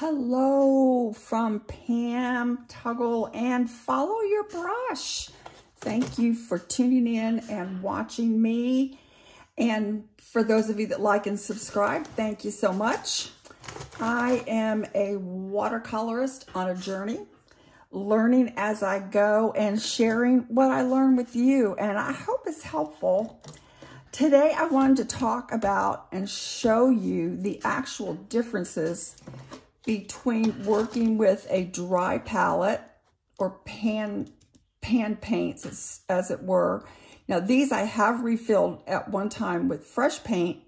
Hello from Pam Tuggle and Follow Your Brush. Thank you for tuning in and watching me. And for those of you that like and subscribe, thank you so much. I am a watercolorist on a journey, learning as I go and sharing what I learn with you. And I hope it's helpful. Today, I wanted to talk about and show you the actual differences between working with a dry palette or pan paints, as it were. Now, these I have refilled at one time with fresh paint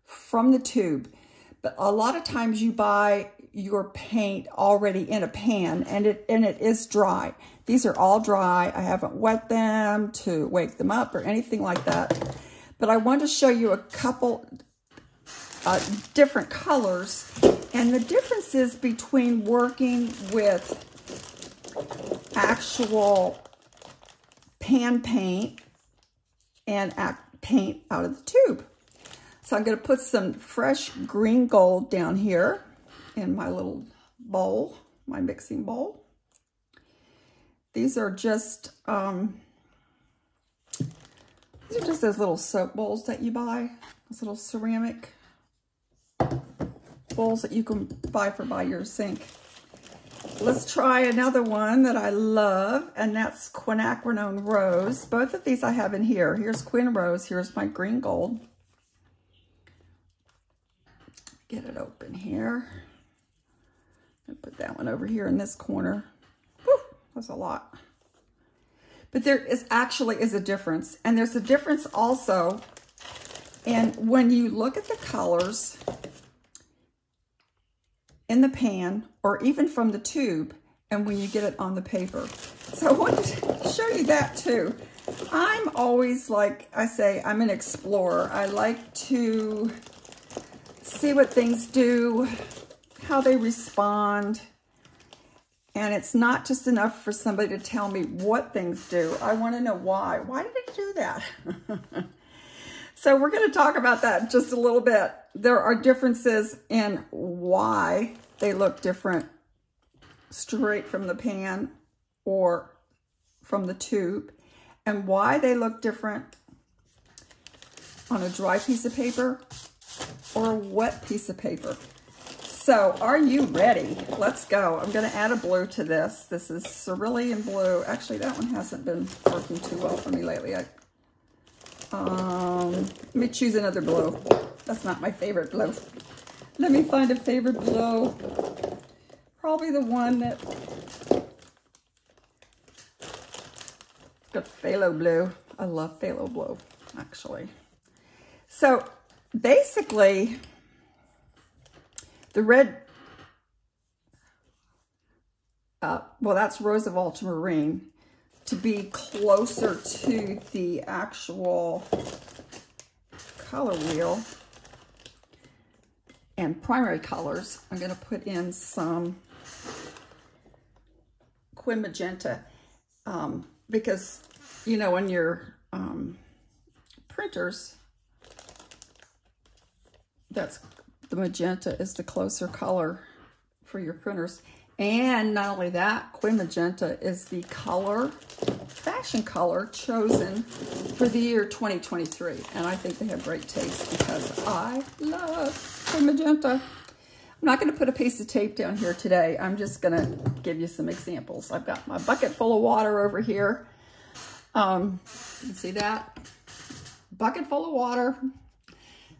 from the tube, but a lot of times you buy your paint already in a pan and it is dry. These are all dry. I haven't wet them to wake them up or anything like that. But I want to show you a couple different colors and the differences between working with actual pan paint and paint out of the tube. So I'm going to put some fresh green gold down here in my little bowl, my mixing bowl. These are just those little soap bowls that you buy, those little ceramic bowls that you can buy by your sink. Let's try another one that I love, and that's quinacridone rose. Both of these I have in here. Here's quin rose, here's my green gold. Get it open here. And put that one over here in this corner. Whew, that's a lot. But there is actually a difference. And there's a difference also in when you look at the colors in the pan or even from the tube and when you get it on the paper. So I wanted to show you that too. I'm always, like I say, I'm an explorer. I like to see what things do, how they respond. And it's not just enough for somebody to tell me what things do. I want to know why. Why did it do that? So we're going to talk about that just a little bit. There are differences in why they look different straight from the pan or from the tube, and why they look different on a dry piece of paper or a wet piece of paper. So, are you ready? Let's go. I'm going to add a blue to this. This is cerulean blue. Actually, that one hasn't been working too well for me lately. Let me choose another blue. That's not my favorite blue. Let me find a favorite blue. Probably the one that got phthalo blue. I love phthalo blue, actually. So, basically, the red, well, that's Rose of Ultramarine, to be closer to the actual color wheel and primary colors. I'm going to put in some Quin Magenta because, you know, in your printers, the magenta is the closer color for your printers. And not only that, Quin Magenta is the color, fashion color chosen for the year 2023. And I think they have great taste because I love Quin Magenta. I'm not going to put a piece of tape down here today. I'm just going to give you some examples. I've got my bucket full of water over here. You can see that? Bucket full of water.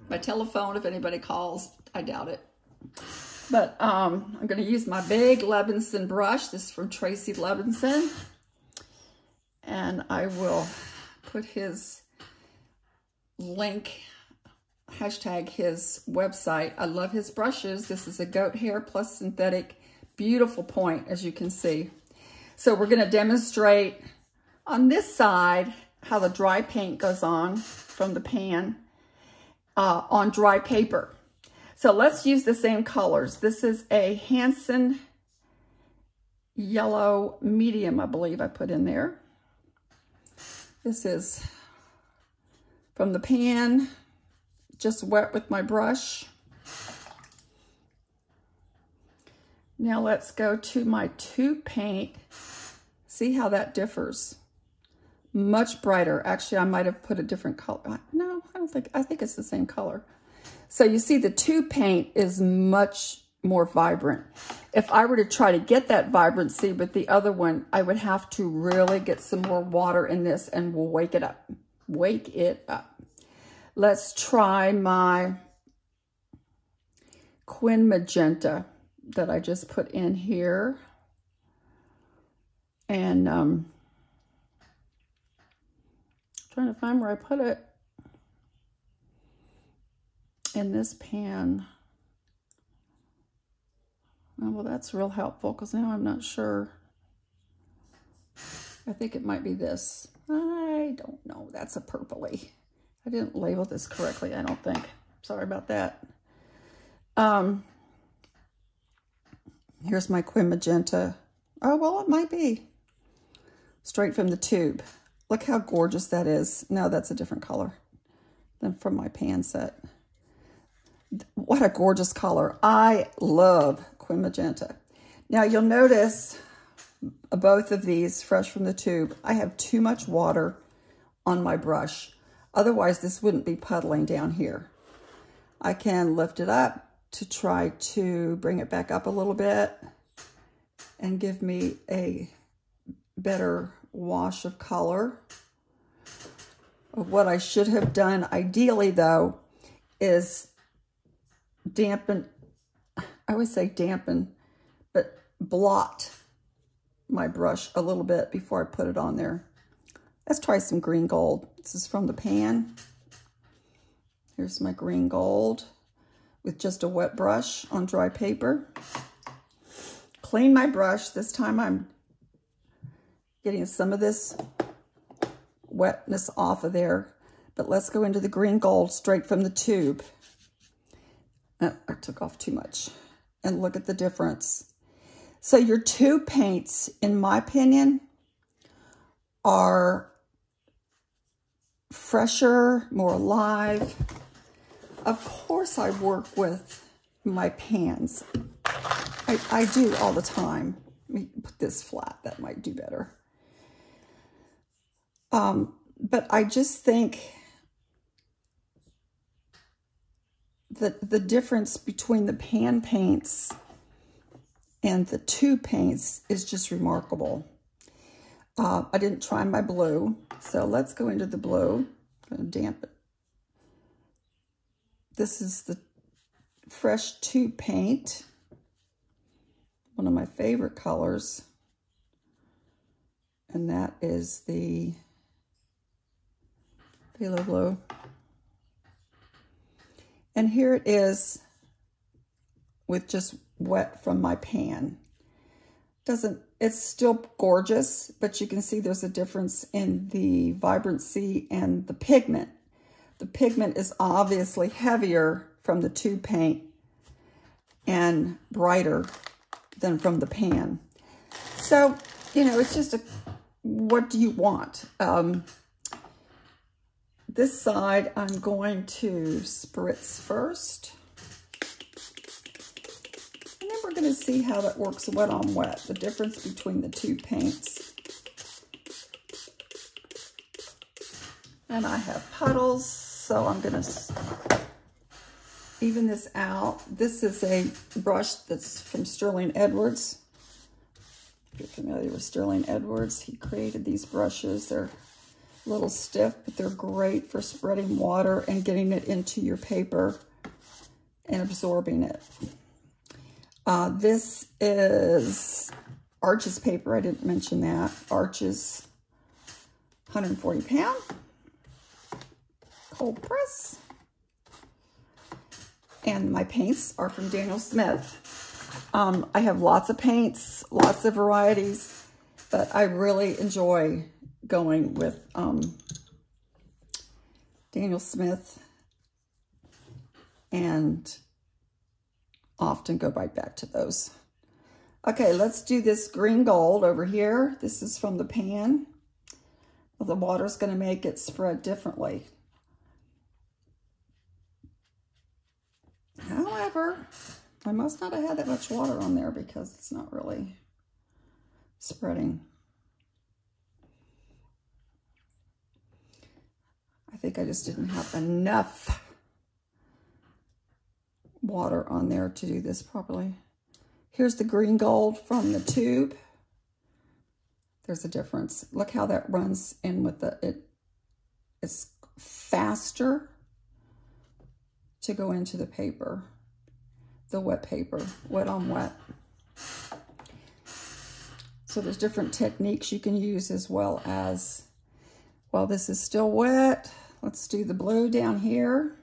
My telephone, if anybody calls, I doubt it. But I'm going to use my big Levinson brush. This is from Tracy Levinson. And I will put his link, hashtag his website. I love his brushes. This is a goat hair plus synthetic. Beautiful point, as you can see. So we're going to demonstrate on this side how the dry paint goes on from the pan on dry paper. So let's use the same colors. This is a Hanson yellow medium, I believe I put in there. This is from the pan, just wet with my brush. Now let's go to my tube paint. See how that differs. Much brighter. Actually, I might have put a different color. No, I think it's the same color. So you see the tube paint is much more vibrant. If I were to try to get that vibrancy with the other one, I would have to really get some more water in this and we'll wake it up. Wake it up. Let's try my Quin Magenta that I just put in here. And trying to find where I put it in this pan. Oh, well, that's real helpful because now I'm not sure. I think it might be this. I don't know. That's a purpley. I didn't label this correctly, I don't think. Sorry about that. Here's my Quin Magenta. Oh, well, it might be. Straight from the tube. Look how gorgeous that is. No, that's a different color than from my pan set. What a gorgeous color. I love Quin Magenta. Now, you'll notice both of these, fresh from the tube, I have too much water on my brush. Otherwise, this wouldn't be puddling down here. I can lift it up to try to bring it back up a little bit and give me a better wash of color. What I should have done ideally though is dampen, I would say dampen, but blot my brush a little bit before I put it on there. Let's try some green gold. This is from the pan. Here's my green gold with just a wet brush on dry paper. Clean my brush. This time I'm getting some of this wetness off of there. But let's go into the green gold straight from the tube. I took off too much. And look at the difference. So your tube paints, in my opinion, are fresher, more alive. Of course I work with my pans. I do all the time. Let me put this flat, that might do better. But I just think that the difference between the pan paints and the tube paints is just remarkable. I didn't try my blue, so let's go into the blue. I'm going to dampen. This is the fresh tube paint, one of my favorite colors, and that is the phthalo blue. And here it is with just wet from my pan. It's still gorgeous, but you can see there's a difference in the vibrancy and the pigment. The pigment is obviously heavier from the tube paint and brighter than from the pan. So, you know, it's just what do you want? This side, I'm going to spritz first. And then we're going to see how that works wet on wet, the difference between the two paints. And I have puddles, so I'm going to even this out. This is a brush that's from Sterling Edwards. If you're familiar with Sterling Edwards, he created these brushes. They're a little stiff, but they're great for spreading water and getting it into your paper and absorbing it. This is Arches paper. I didn't mention that. Arches, 140 pound. Cold press. And my paints are from Daniel Smith. I have lots of paints, lots of varieties, but I really enjoy going with Daniel Smith and often go right back to those. Okay, let's do this green gold over here. This is from the pan. Well, the water's going to make it spread differently. However, I must not have had that much water on there because it's not really spreading. I think I just didn't have enough water on there to do this properly. Here's the green gold from the tube. There's a difference. Look how that runs in with it's faster to go into the paper, the wet paper, wet on wet. So there's different techniques you can use as well as, while this is still wet, let's do the blue down here.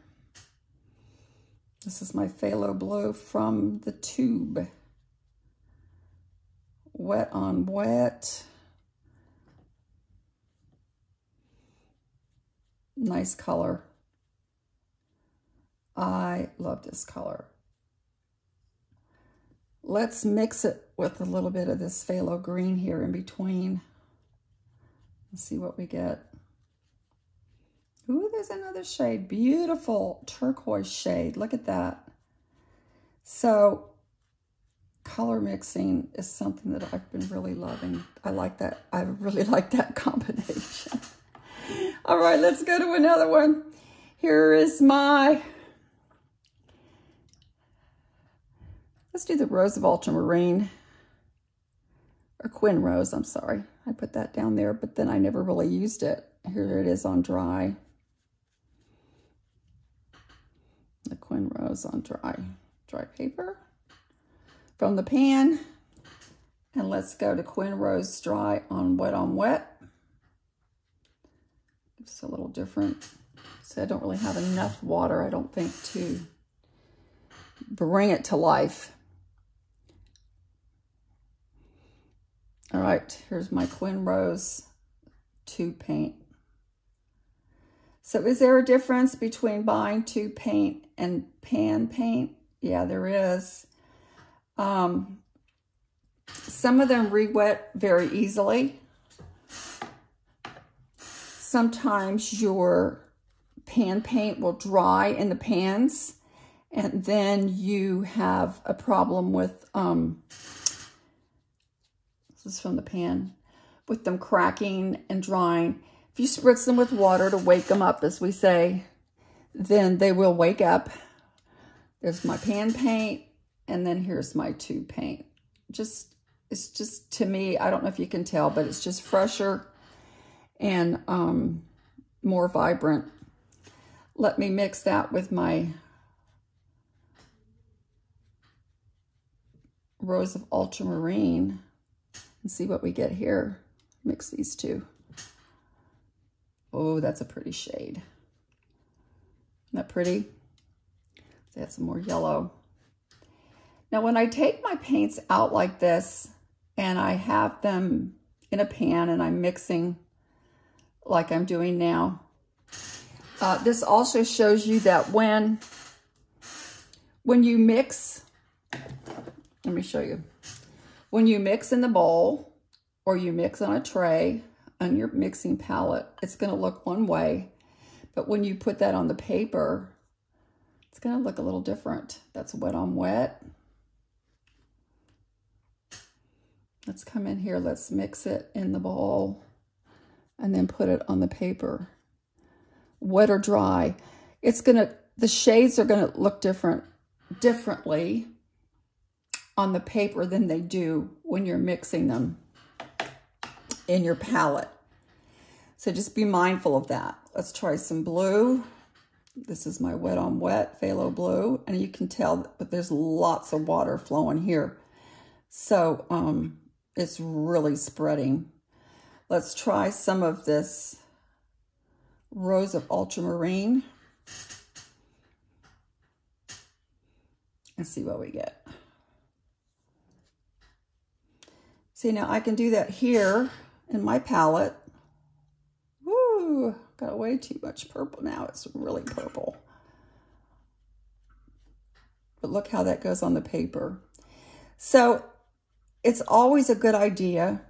This is my phthalo blue from the tube. Wet on wet. Nice color. I love this color. Let's mix it with a little bit of this phthalo green here in between. Let's see what we get. Ooh, there's another shade. Beautiful turquoise shade. Look at that. So color mixing is something that I've been really loving. I like that. I really like that combination. All right, let's go to another one. Here is my, let's do the Rose of Ultramarine, or Quin Rose, I'm sorry. I put that down there, but then I never really used it. Here it is on dry. The Quin Rose on dry paper from the pan. And let's go to Quin Rose dry on wet. It's a little different. So I don't really have enough water, I don't think, to bring it to life. All right, here's my Quin Rose tube paint. So is there a difference between buying tube paint and pan paint? Yeah, there is. Some of them re-wet very easily. Sometimes your pan paint will dry in the pans, and then you have a problem with, this is from the pan, with them cracking and drying. If you spritz them with water to wake them up, as we say, then they will wake up. There's my pan paint, and then here's my tube paint. It's just, to me, I don't know if you can tell, but it's just fresher and more vibrant. Let me mix that with my Rose of Ultramarine and see what we get here. Mix these two. Oh, that's a pretty shade. Isn't that pretty? Let's add some more yellow. Now, when I take my paints out like this and I have them in a pan and I'm mixing like I'm doing now, this also shows you that when you mix, let me show you. When you mix in the bowl or you mix on a tray on your mixing palette, it's going to look one way. But when you put that on the paper, it's going to look a little different. That's wet on wet. Let's come in here. Let's mix it in the bowl and then put it on the paper. Wet or dry. The shades are going to look differently on the paper than they do when you're mixing them in your palette. So just be mindful of that. Let's try some blue. This is my wet on wet phthalo blue, and you can tell that there's lots of water flowing here. So it's really spreading. Let's try some of this Rose of Ultramarine and see what we get. See, now I can do that here in my palette. Woo, got way too much purple now. It's really purple. But look how that goes on the paper. So it's always a good idea,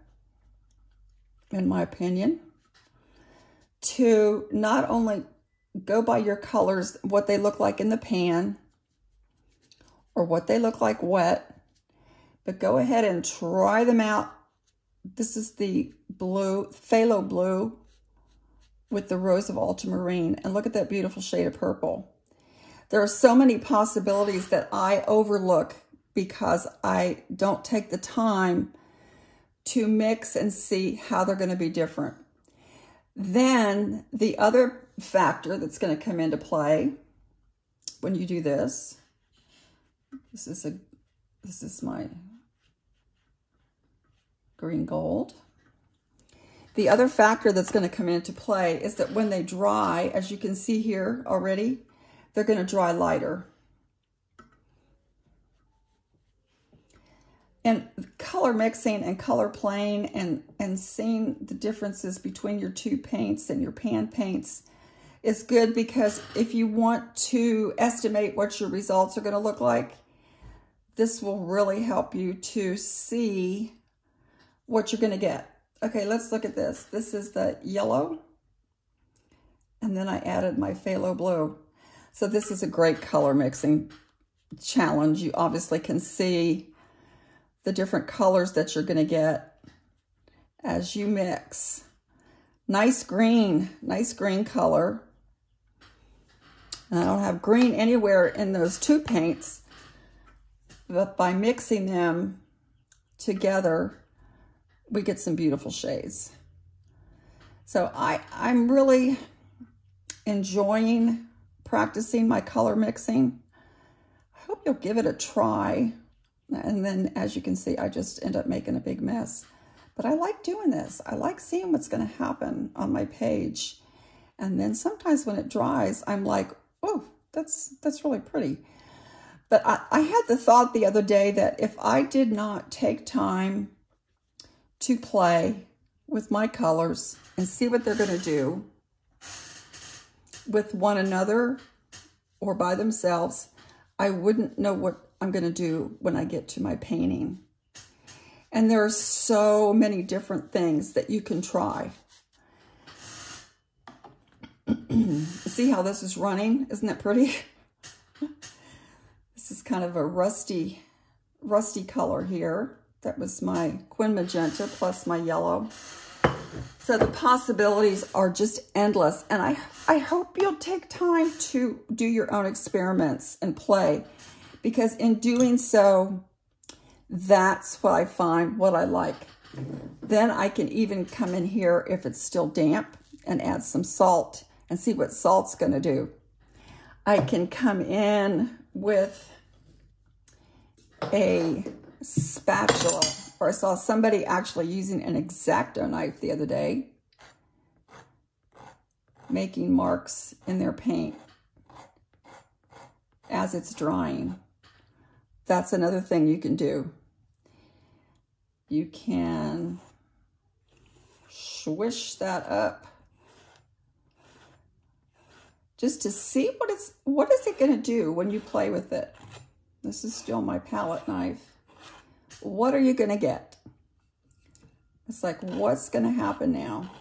in my opinion, to not only go by your colors, what they look like in the pan, or what they look like wet, but go ahead and try them out. This is the blue, phthalo blue with the rose of ultramarine, and look at that beautiful shade of purple. There are so many possibilities that I overlook because I don't take the time to mix and see how they're going to be different. Then the other factor that's going to come into play when you do this, this is my green gold. The other factor that's going to come into play is that when they dry, as you can see here already, they're going to dry lighter. And color mixing and color playing and seeing the differences between your two paints and your pan paints is good, because if you want to estimate what your results are going to look like, this will really help you to see what you're going to get. Okay, let's look at this. This is the yellow, and then I added my phthalo blue. So this is a great color mixing challenge. You obviously can see the different colors that you're going to get as you mix. Nice green color. And I don't have green anywhere in those two paints, but by mixing them together, we get some beautiful shades. So I'm really enjoying practicing my color mixing. I hope you'll give it a try. And then, as you can see, I just end up making a big mess. But I like doing this. I like seeing what's going to happen on my page. And then sometimes when it dries, I'm like, oh, that's really pretty. But I had the thought the other day that if I did not take time to play with my colors and see what they're going to do with one another or by themselves, I wouldn't know what I'm going to do when I get to my painting. And there are so many different things that you can try. See how this is running? Isn't that pretty? This is kind of a rusty color here. That was my Quin Magenta plus my yellow. So the possibilities are just endless. And I hope you'll take time to do your own experiments and play, because in doing so, that's what I find what I like. Then I can even come in here if it's still damp and add some salt and see what salt's going to do. I can come in with a spatula, or I saw somebody actually using an X-Acto knife the other day, making marks in their paint as it's drying. That's another thing you can do. You can swish that up just to see what is it going to do when you play with it. This is still my palette knife. What are you going to get? It's like, what's going to happen now?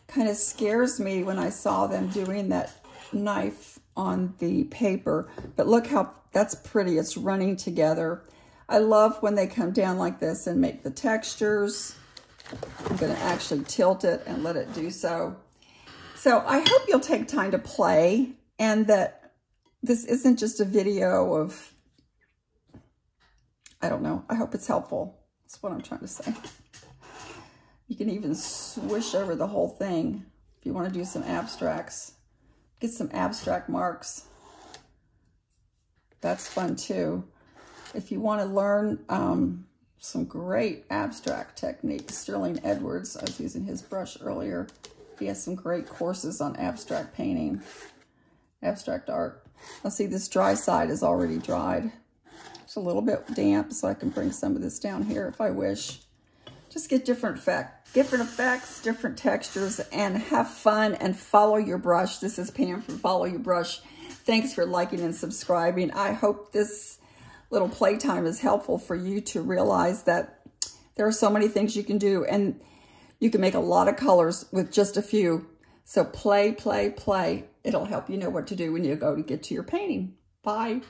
Kind of scares me when I saw them doing that knife on the paper. But look how that's pretty. It's running together. I love when they come down like this and make the textures. I'm going to actually tilt it and let it do so. So I hope you'll take time to play, and that this isn't just a video of, I don't know, I hope it's helpful. That's what I'm trying to say. You can even swish over the whole thing if you want to do some abstracts. Get some abstract marks. That's fun too. If you want to learn some great abstract techniques, Sterling Edwards, I was using his brush earlier. He has some great courses on abstract painting, abstract art. I'll see this dry side is already dried. It's a little bit damp, so I can bring some of this down here if I wish. Just get different effects, different textures, and have fun and follow your brush. This is Pam from Follow Your Brush. Thanks for liking and subscribing. I hope this little playtime is helpful for you to realize that there are so many things you can do, and you can make a lot of colors with just a few. So play, play, play. It'll help you know what to do when you go to get to your painting. Bye.